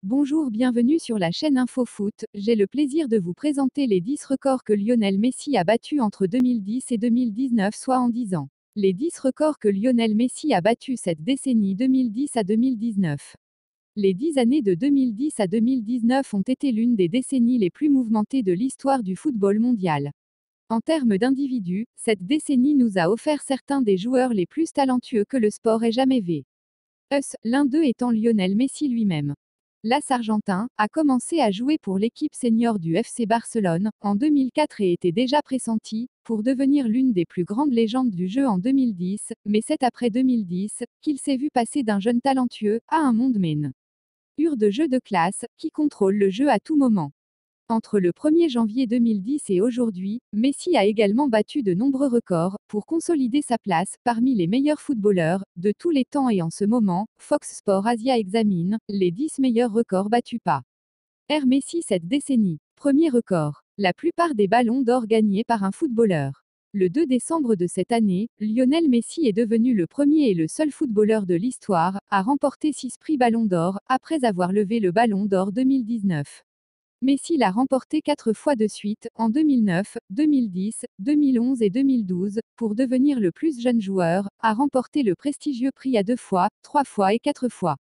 Bonjour, bienvenue sur la chaîne InfoFoot. J'ai le plaisir de vous présenter les 10 records que Lionel Messi a battus entre 2010 et 2019, soit en 10 ans. Les 10 records que Lionel Messi a battus cette décennie 2010 à 2019. Les 10 années de 2010 à 2019 ont été l'une des décennies les plus mouvementées de l'histoire du football mondial. En termes d'individus, cette décennie nous a offert certains des joueurs les plus talentueux que le sport ait jamais vu. L'un d'eux étant Lionel Messi lui-même. L'As argentin a commencé à jouer pour l'équipe senior du FC Barcelone en 2004 et était déjà pressenti pour devenir l'une des plus grandes légendes du jeu en 2010, mais c'est après 2010 qu'il s'est vu passer d'un jeune talentueux à un monde mène. De jeu de classe qui contrôle le jeu à tout moment. Entre le 1er janvier 2010 et aujourd'hui, Messi a également battu de nombreux records pour consolider sa place parmi les meilleurs footballeurs de tous les temps et en ce moment, Fox Sports Asia examine les 10 meilleurs records battus par Messi cette décennie. Premier record. La plupart des ballons d'or gagnés par un footballeur. Le 2 décembre de cette année, Lionel Messi est devenu le premier et le seul footballeur de l'histoire à remporter 6 prix Ballon d'Or après avoir levé le Ballon d'Or 2019. Messi l'a remporté 4 fois de suite, en 2009, 2010, 2011 et 2012, pour devenir le plus jeune joueur à remporter le prestigieux prix à 2 fois, 3 fois et 4 fois.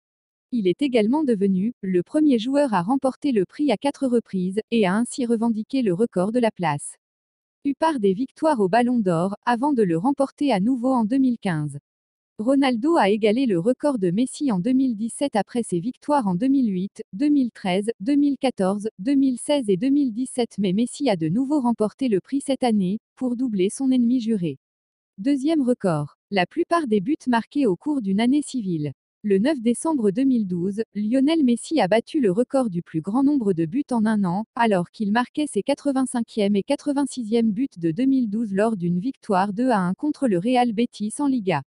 Il est également devenu le premier joueur à remporter le prix à 4 reprises, et a ainsi revendiqué le record de la place. Par des victoires au Ballon d'Or, avant de le remporter à nouveau en 2015. Ronaldo a égalé le record de Messi en 2017 après ses victoires en 2008, 2013, 2014, 2016 et 2017, mais Messi a de nouveau remporté le prix cette année, pour doubler son ennemi juré. Deuxième record. La plupart des buts marqués au cours d'une année civile. Le 9 décembre 2012, Lionel Messi a battu le record du plus grand nombre de buts en un an, alors qu'il marquait ses 85e et 86e buts de 2012 lors d'une victoire 2-1 contre le Real Betis en Liga.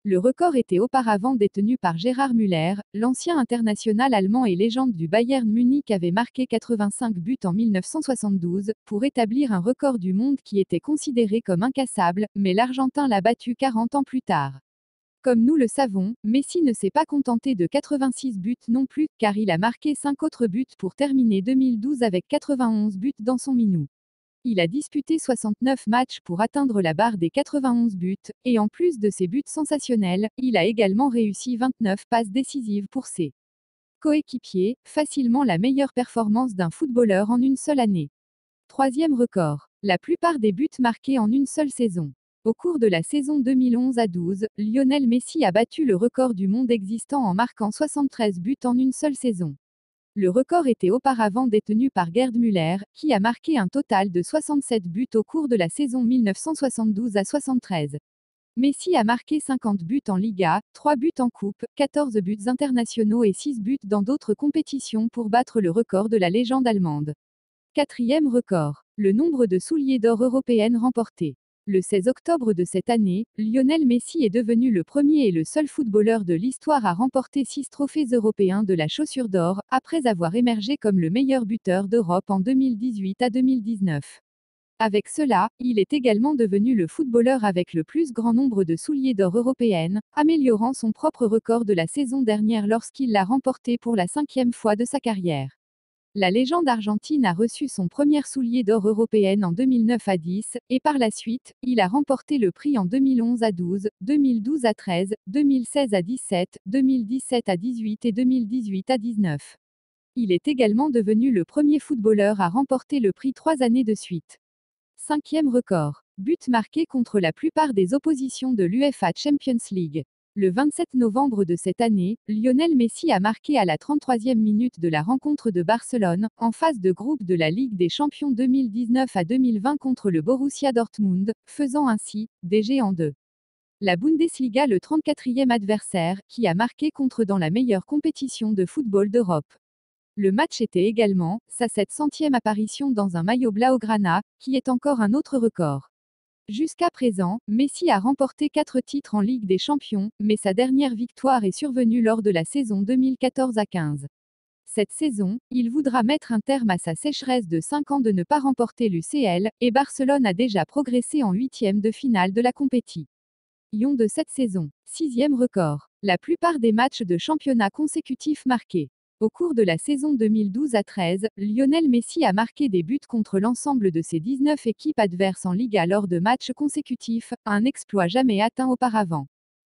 Le record était auparavant détenu par Gérard Müller, l'ancien international allemand et légende du Bayern Munich avait marqué 85 buts en 1972, pour établir un record du monde qui était considéré comme incassable, mais l'Argentin l'a battu 40 ans plus tard. Comme nous le savons, Messi ne s'est pas contenté de 86 buts non plus, car il a marqué 5 autres buts pour terminer 2012 avec 91 buts dans son minou. Il a disputé 69 matchs pour atteindre la barre des 91 buts, et en plus de ses buts sensationnels, il a également réussi 29 passes décisives pour ses coéquipiers, facilement la meilleure performance d'un footballeur en une seule année. Troisième record. La plupart des buts marqués en une seule saison. Au cours de la saison 2011 à 12, Lionel Messi a battu le record du monde existant en marquant 73 buts en une seule saison. Le record était auparavant détenu par Gerd Müller, qui a marqué un total de 67 buts au cours de la saison 1972 à 73. Messi a marqué 50 buts en Liga, 3 buts en Coupe, 14 buts internationaux et 6 buts dans d'autres compétitions pour battre le record de la légende allemande. Quatrième record. Le nombre de souliers d'or européennes remportés. Le 16 octobre de cette année, Lionel Messi est devenu le premier et le seul footballeur de l'histoire à remporter 6 trophées européens de la chaussure d'or, après avoir émergé comme le meilleur buteur d'Europe en 2018 à 2019. Avec cela, il est également devenu le footballeur avec le plus grand nombre de souliers d'or européennes, améliorant son propre record de la saison dernière lorsqu'il l'a remporté pour la 5e fois de sa carrière. La légende argentine a reçu son premier soulier d'or européenne en 2009 à 10, et par la suite, il a remporté le prix en 2011 à 12, 2012 à 13, 2016 à 17, 2017 à 18 et 2018 à 19. Il est également devenu le premier footballeur à remporter le prix 3 années de suite. Cinquième record. But marqué contre la plupart des oppositions de l'UEFA Champions League. Le 27 novembre de cette année, Lionel Messi a marqué à la 33e minute de la rencontre de Barcelone, en phase de groupe de la Ligue des Champions 2019 à 2020 contre le Borussia Dortmund, faisant ainsi des géants de la Bundesliga le 34e adversaire, qui a marqué contre dans la meilleure compétition de football d'Europe. Le match était également sa 700e apparition dans un maillot blaugrana, qui est encore un autre record. Jusqu'à présent, Messi a remporté 4 titres en Ligue des Champions, mais sa dernière victoire est survenue lors de la saison 2014 à 15. Cette saison, il voudra mettre un terme à sa sécheresse de 5 ans de ne pas remporter l'UCL, et Barcelone a déjà progressé en 8e de finale de la compétition de cette saison. Sixième record. La plupart des matchs de championnat consécutifs marqués. Au cours de la saison 2012 à 13, Lionel Messi a marqué des buts contre l'ensemble de ses 19 équipes adverses en Liga lors de matchs consécutifs, un exploit jamais atteint auparavant.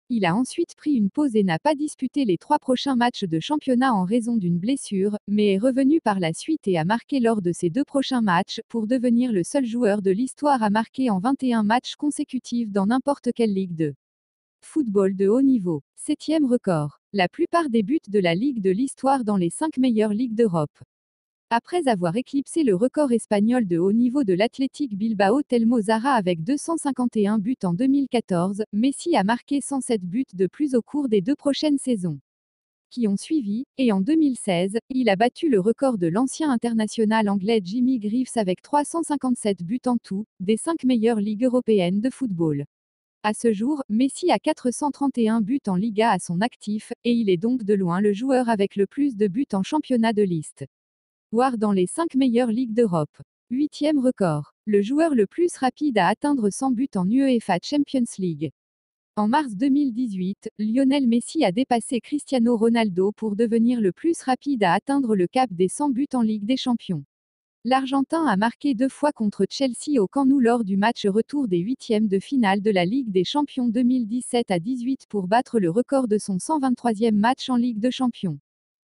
Il a ensuite pris une pause et n'a pas disputé les 3 prochains matchs de championnat en raison d'une blessure, mais est revenu par la suite et a marqué lors de ses 2 prochains matchs, pour devenir le seul joueur de l'histoire à marquer en 21 matchs consécutifs dans n'importe quelle ligue de football de haut niveau. 7e record. La plupart des buts de la Ligue de l'histoire dans les 5 meilleures ligues d'Europe. Après avoir éclipsé le record espagnol de haut niveau de l'Athletic Bilbao Telmo Zarra avec 251 buts en 2014, Messi a marqué 107 buts de plus au cours des 2 prochaines saisons qui ont suivi, et en 2016, il a battu le record de l'ancien international anglais Jimmy Greaves avec 357 buts en tout, des 5 meilleures ligues européennes de football. À ce jour, Messi a 431 buts en Liga à son actif, et il est donc de loin le joueur avec le plus de buts en championnat de liste. Voire dans les 5 meilleures ligues d'Europe. 8e record. Le joueur le plus rapide à atteindre 100 buts en UEFA Champions League. En mars 2018, Lionel Messi a dépassé Cristiano Ronaldo pour devenir le plus rapide à atteindre le cap des 100 buts en Ligue des Champions. L'Argentin a marqué 2 fois contre Chelsea au Camp Nou lors du match retour des huitièmes de finale de la Ligue des Champions 2017 à 18 pour battre le record de son 123e match en Ligue de Champions.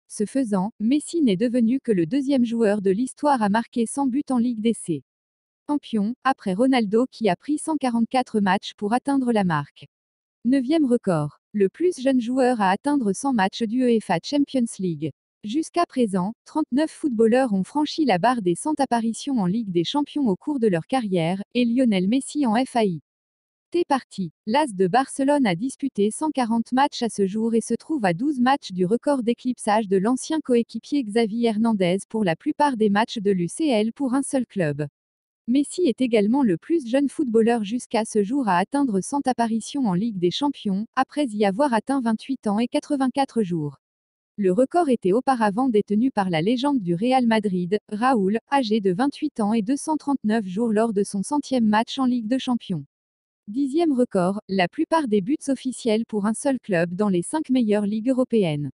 Ce faisant, Messi n'est devenu que le 2e joueur de l'histoire à marquer 100 buts en Ligue des Champions, après Ronaldo qui a pris 144 matchs pour atteindre la marque. 9e record. Le plus jeune joueur à atteindre 100 matchs du UEFA Champions League. Jusqu'à présent, 39 footballeurs ont franchi la barre des 100 apparitions en Ligue des Champions au cours de leur carrière, et Lionel Messi en FAI. C'est parti. L'As de Barcelone a disputé 140 matchs à ce jour et se trouve à 12 matchs du record d'éclipsage de l'ancien coéquipier Xavi Hernandez pour la plupart des matchs de l'UCL pour un seul club. Messi est également le plus jeune footballeur jusqu'à ce jour à atteindre 100 apparitions en Ligue des Champions, après y avoir atteint 28 ans et 84 jours. Le record était auparavant détenu par la légende du Real Madrid, Raúl, âgé de 28 ans et 239 jours lors de son 100e match en Ligue de Champions. 10e record, la plupart des buts officiels pour un seul club dans les 5 meilleures ligues européennes.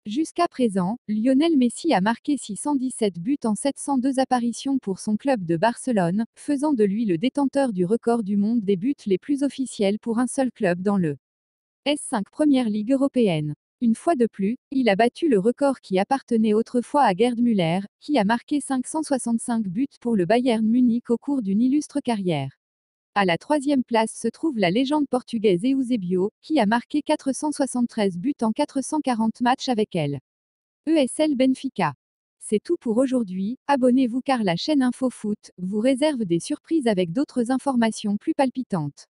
Jusqu'à présent, Lionel Messi a marqué 617 buts en 702 apparitions pour son club de Barcelone, faisant de lui le détenteur du record du monde des buts les plus officiels pour un seul club dans le S5 Première Ligue européenne. Une fois de plus, il a battu le record qui appartenait autrefois à Gerd Müller, qui a marqué 565 buts pour le Bayern Munich au cours d'une illustre carrière. À la 3e place se trouve la légende portugaise Eusébio, qui a marqué 473 buts en 440 matchs avec elle. ESL Benfica. C'est tout pour aujourd'hui, abonnez-vous car la chaîne InfoFoot vous réserve des surprises avec d'autres informations plus palpitantes.